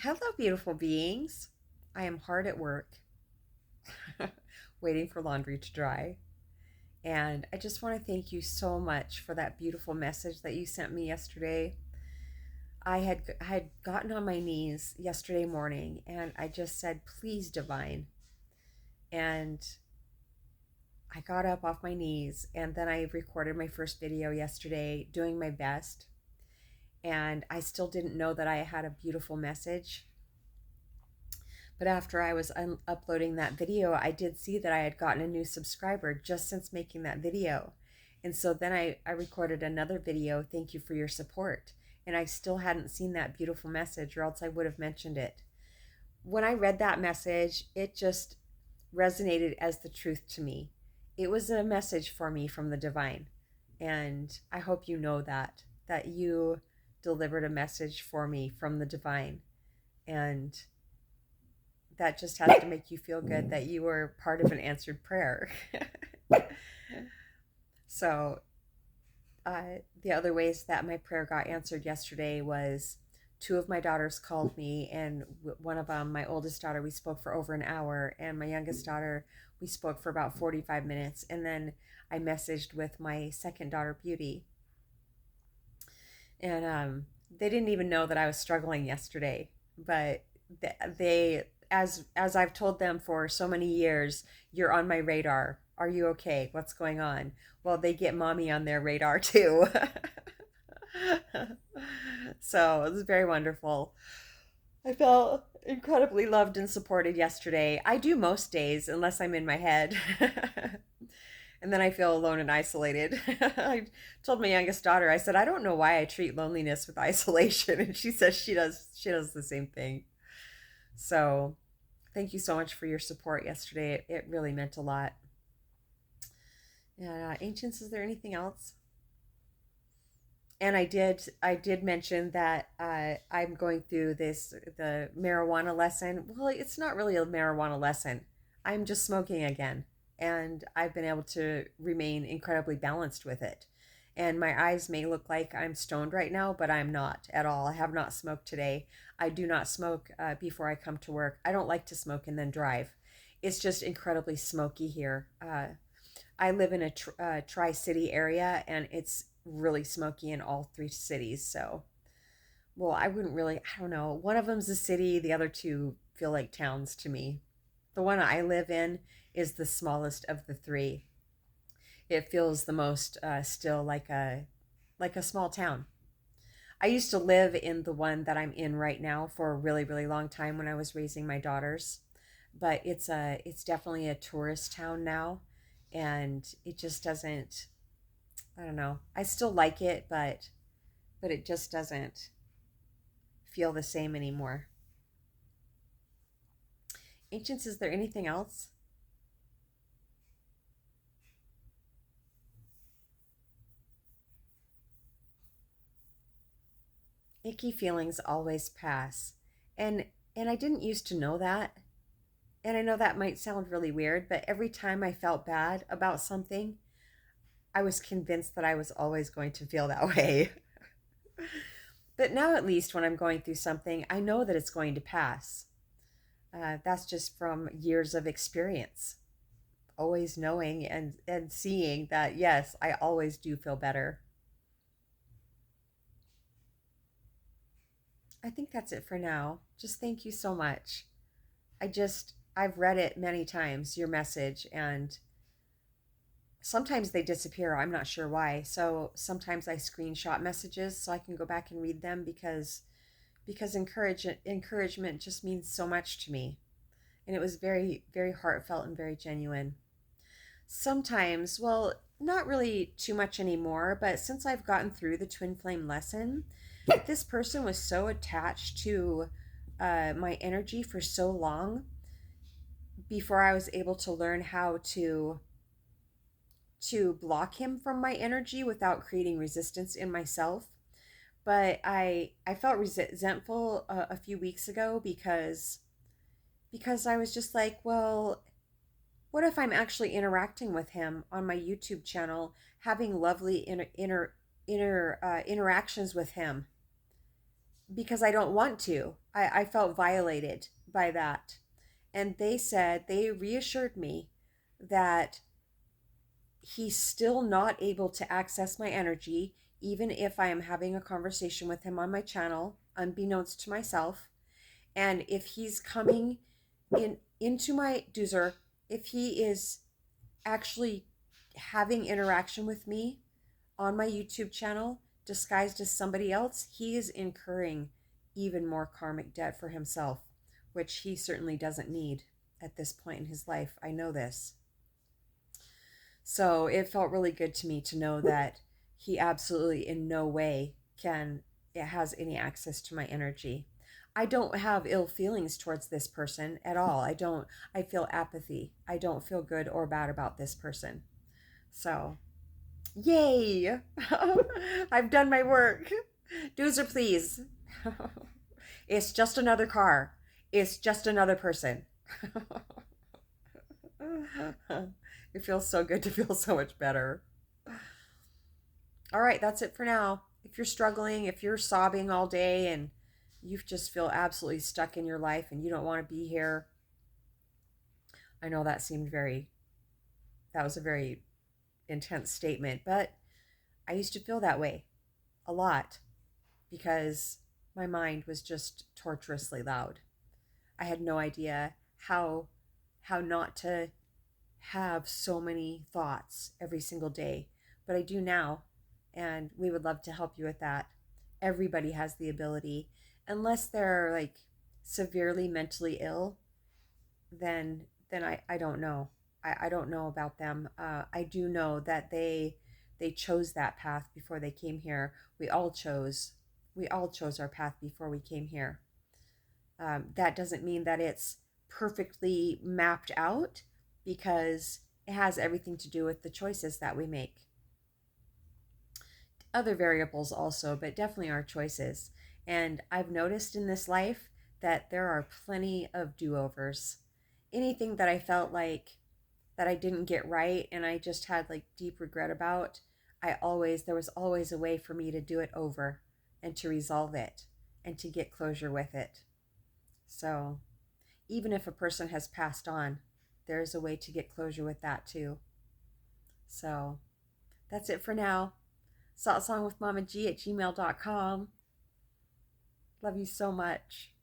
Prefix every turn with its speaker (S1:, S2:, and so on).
S1: Hello, beautiful beings. I am hard at work, waiting for laundry to dry. And I just want to thank you so much for that beautiful message that you sent me yesterday. I had gotten on my knees yesterday morning and I just said, please, divine. And I got up off my knees and then I recorded my first video yesterday doing my best. And I still didn't know that I had a beautiful message. But after I was uploading that video, I did see that I had gotten a new subscriber just since making that video. And so then I recorded another video, thank you for your support. And I still hadn't seen that beautiful message, or else I would have mentioned it. When I read that message, it just resonated as the truth to me. It was a message for me from the divine. And I hope you know that you delivered a message for me from the divine. And that just has to make you feel good that you were part of an answered prayer. So, the other ways that my prayer got answered yesterday was two of my daughters called me, and one of them, my oldest daughter, we spoke for over an hour, and my youngest daughter, we spoke for about 45 minutes. And then I messaged with my second daughter, Beauty, and they didn't even know that I was struggling yesterday, but they, as I've told them for so many years, you're on my radar. Are you okay? What's going on? Well, they get mommy on their radar too. So it was very wonderful. I felt incredibly loved and supported yesterday. I do most days, unless I'm in my head. And then I feel alone and isolated. I told my youngest daughter, I said, I don't know why I treat loneliness with isolation. And she says she does the same thing. So thank you so much for your support yesterday. It really meant a lot. And Ancients, is there anything else? And I did mention that I'm going through the marijuana lesson. Well, it's not really a marijuana lesson. I'm just smoking again, and I've been able to remain incredibly balanced with it. And my eyes may look like I'm stoned right now, but I'm not at all. I have not smoked today. I do not smoke before I come to work. I don't like to smoke and then drive. It's just incredibly smoky here. I live in a tri-city area, and it's really smoky in all three cities. So, well, I wouldn't really, I don't know. One of them's a city, the other two feel like towns to me. The one I live in is the smallest of the three. It feels the most still like a small town. I used to live in the one that I'm in right now for a really, really long time when I was raising my daughters. But it's definitely a tourist town now, and it just doesn't, I don't know. I still like it, but it just doesn't feel the same anymore. Ancients, is there anything else? Icky feelings always pass. And and I didn't used to know that. And I know that might sound really weird, but every time I felt bad about something, I was convinced that I was always going to feel that way. But now, at least when I'm going through something, I know that it's going to pass. That's just from years of experience, always knowing and seeing that, yes, I always do feel better. I think that's it for now. Just thank you so much. I've read it many times, your message, and sometimes they disappear. I'm not sure why. So sometimes I screenshot messages so I can go back and read them because encouragement just means so much to me. And it was very, very heartfelt and very genuine. Sometimes, well, not really too much anymore, but since I've gotten through the twin flame lesson, this person was so attached to my energy for so long before I was able to learn how to block him from my energy without creating resistance in myself. But I felt resentful a few weeks ago because I was just like, well, what if I'm actually interacting with him on my YouTube channel, having lovely interactions with him, because I don't want to. I felt violated by that. And they said, they reassured me that he's still not able to access my energy, even if I am having a conversation with him on my channel, unbeknownst to myself. And if he's coming into my doozer, if he is actually having interaction with me on my YouTube channel disguised as somebody else, he is incurring even more karmic debt for himself, which he certainly doesn't need at this point in his life. I know this. So it felt really good to me to know that he absolutely in no way can it has any access to my energy. I don't have ill feelings towards this person at all. I feel apathy. I don't feel good or bad about this person. So, yay! I've done my work. Doozer, please. It's just another car. It's just another person. It feels so good to feel so much better. All right, that's it for now. If you're struggling, if you're sobbing all day and you just feel absolutely stuck in your life and you don't want to be here, I know that was a very intense statement, but I used to feel that way a lot because my mind was just torturously loud. I had no idea how not to have so many thoughts every single day, but I do now, and we would love to help you with that. Everybody has the ability, unless they're like severely mentally ill, then I don't know. I don't know about them. I do know that they chose that path before they came here. We all chose our path before we came here. That doesn't mean that it's perfectly mapped out, because it has everything to do with the choices that we make. Other variables also, but definitely our choices. And I've noticed in this life that there are plenty of do-overs. Anything that I felt like that I didn't get right and I just had like deep regret about, there was always a way for me to do it over and to resolve it and to get closure with it. So even if a person has passed on, there's a way to get closure with that too. So that's it for now. satsangwithmamaji@gmail.com. Love you so much.